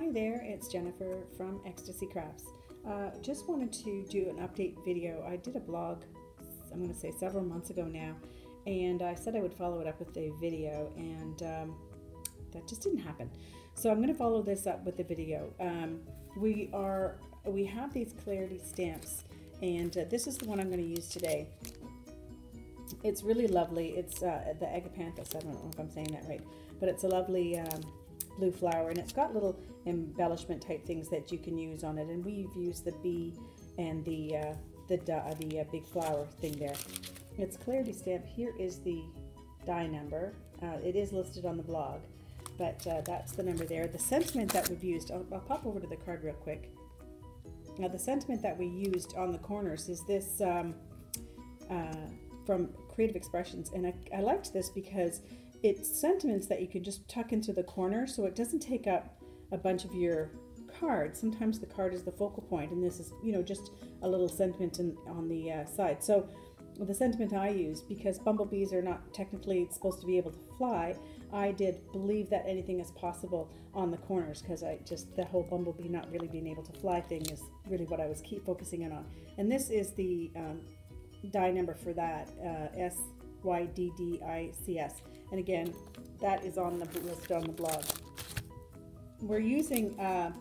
Hi there, it's Jennifer from Ecstasy Crafts. Just wanted to do an update video. I did a blog, I'm going to say several months ago now, and I said I would follow it up with a video, and that just didn't happen. So I'm going to follow this up with the video. We have these Claritystamps, and this is the one I'm going to use today. It's really lovely. It's the Agapanthus. I don't know if I'm saying that right, but it's a lovely blue flower, and it's got little embellishment type things that you can use on it. And we've used the bee and the big flower thing there. It's Claritystamp. Here is the die number. It is listed on the blog, but that's the number there. The sentiment that we've used, I'll pop over to the card real quick. Now the sentiment that we used on the corners is this from Creative Expressions, and I liked this because it's sentiments that you can just tuck into the corner, so it doesn't take up a bunch of your card. Sometimes the card is the focal point, and this is, just a little sentiment on the side. So the sentiment I used, because bumblebees are not technically supposed to be able to fly, I did believe that anything is possible on the corners, because the whole bumblebee not really being able to fly thing is really what I was focusing in on. And this is the die number for that, SYDDICS. And again, that is listed on the blog. We're using a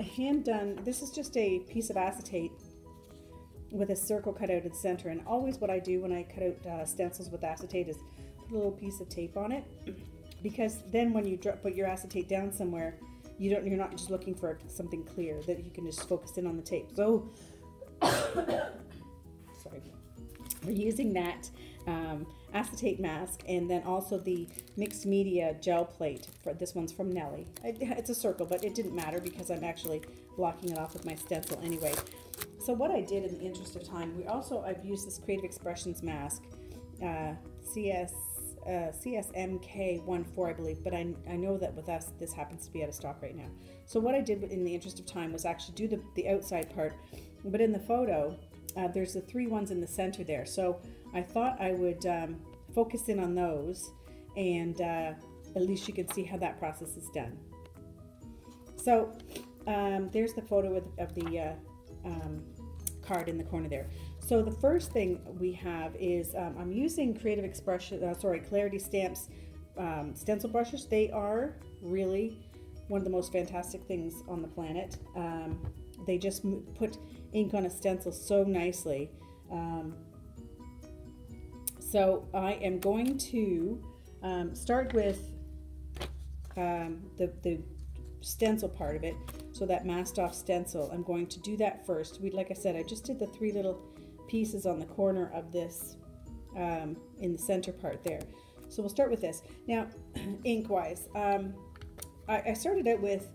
hand-done, this is just a piece of acetate with a circle cut out at the center. And always what I do when I cut out stencils with acetate is put a little piece of tape on it, because then when you put your acetate down somewhere, you're not just looking for something clear, that you can just focus in on the tape. So sorry, we're using that acetate mask, and then also the mixed media gel plate. This one's from Nellie. It's a circle, but it didn't matter because I'm actually blocking it off with my stencil anyway. So what I did, in the interest of time, I've used this Creative Expressions mask, CSMK14, I believe, but I know that with us this happens to be out of stock right now. So what I did in the interest of time was actually do the outside part, but in the photo there's the 3 ones in the center there. So I thought I would focus in on those, and at least you can see how that process is done. So there's the photo of the card in the corner there. So the first thing we have is I'm using Claritystamp's stencil brushes. They are really one of the most fantastic things on the planet. They just put ink on a stencil so nicely. So I am going to start with the stencil part of it. So that masked off stencil, I'm going to do that first. Like I said, I just did the 3 little pieces on the corner of this in the center part there. So we'll start with this. Now, ink wise, I started out with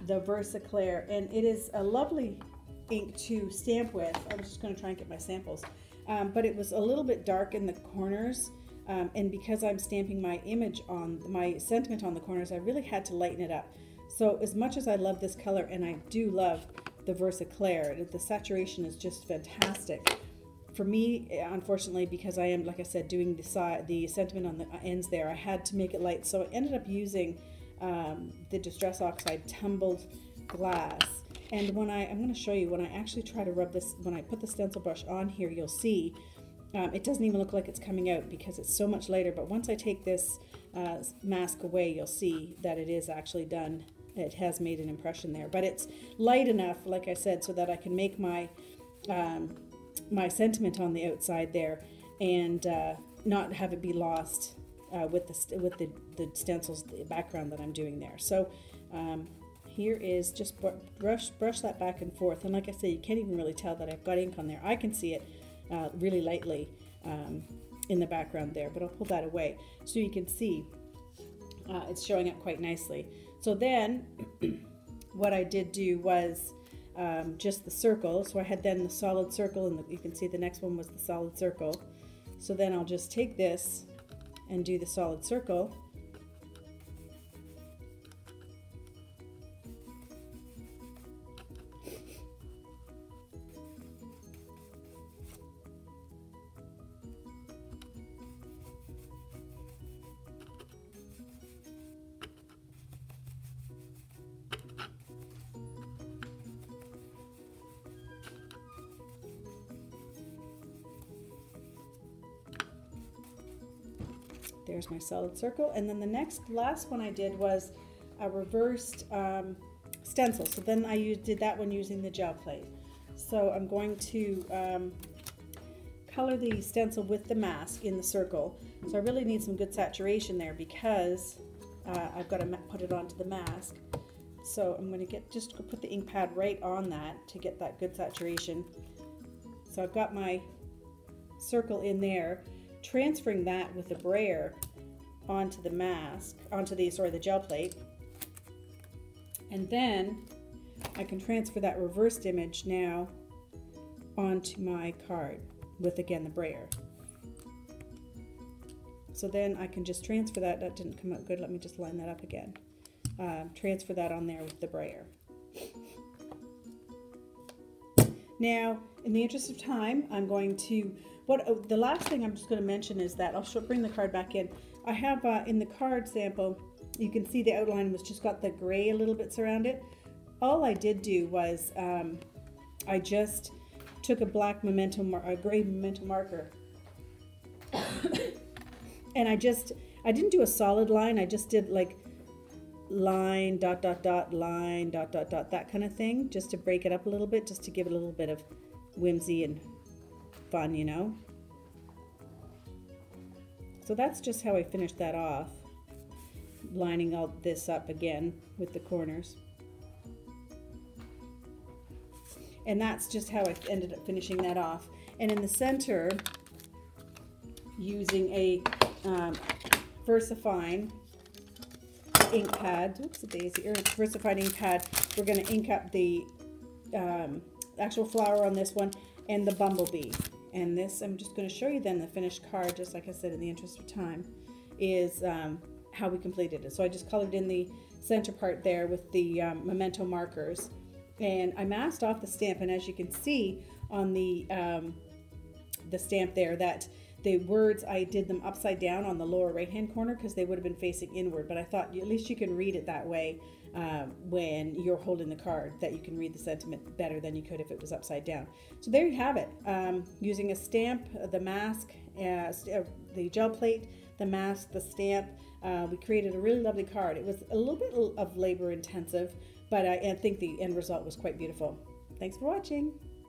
the Versafine, and it is a lovely ink to stamp with. I was just going to try and get my samples, but it was a little bit dark in the corners, and because I'm stamping my sentiment on the corners, I really had to lighten it up. So as much as I love this color, and I do love the Versafine, the saturation is just fantastic. For me, unfortunately, because I am, like I said, doing the sentiment on the ends there, I had to make it light. So I ended up using the Distress Oxide tumbled glass. And I'm going to show you, when I actually try to rub this, when I put the stencil brush on here, you'll see it doesn't even look like it's coming out because it's so much lighter. But once I take this mask away, you'll see that it is actually done. It has made an impression there, but it's light enough, like I said, so that I can make my my sentiment on the outside there, and not have it be lost with the stencils, the background that I'm doing there. So here is just brush that back and forth, and like I say, you can't even really tell that I've got ink on there. I can see it really lightly in the background there, but I'll pull that away so you can see it's showing up quite nicely. So then what I did do was just the circle. So I had then the solid circle, and you can see the next one was the solid circle. So then I'll just take this and do the solid circle. There's my solid circle. And then the last one I did was a reversed stencil. So then I did that one using the gel plate. So I'm going to color the stencil with the mask in the circle. So I really need some good saturation there because I've got to put it onto the mask. So I'm going to just put the ink pad right on that to get that good saturation. So I've got my circle in there, transferring that with the brayer onto the mask, onto the gel plate. And then I can transfer that reversed image now onto my card with, again, the brayer. So then I can just transfer that. That didn't come out good. Let me just line that up again. Transfer that on there with the brayer. Now, in the interest of time, I'm going to, the last thing I'm just going to mention is that, I'll bring the card back in. I have in the card sample, you can see the outline was just got the gray a little bits around it. All I did do was I just took a gray memento marker and I didn't do a solid line, I just did like line, dot, dot, dot, line, dot, dot, dot, that kind of thing, just to break it up a little bit, just to give it a little bit of whimsy and fun, you know. So that's just how I finished that off, lining all this up again with the corners. And that's just how I ended up finishing that off. And in the center, using a Versafine ink pad, Versafine ink pad, we're going to ink up the actual flower on this one and the bumblebee. And this, I'm just going to show you then the finished card, just like I said, in the interest of time, is how we completed it. So I just colored in the center part there with the memento markers. And I masked off the stamp, and as you can see on the stamp there, that the words, I did them upside down on the lower right hand corner because they would have been facing inward, but I thought at least you can read it that way when you're holding the card, that you can read the sentiment better than you could if it was upside down. So there you have it, using a stamp, the mask, the gel plate, the mask, the stamp, we created a really lovely card. It was a little bit of labor intensive, but I think the end result was quite beautiful. Thanks for watching.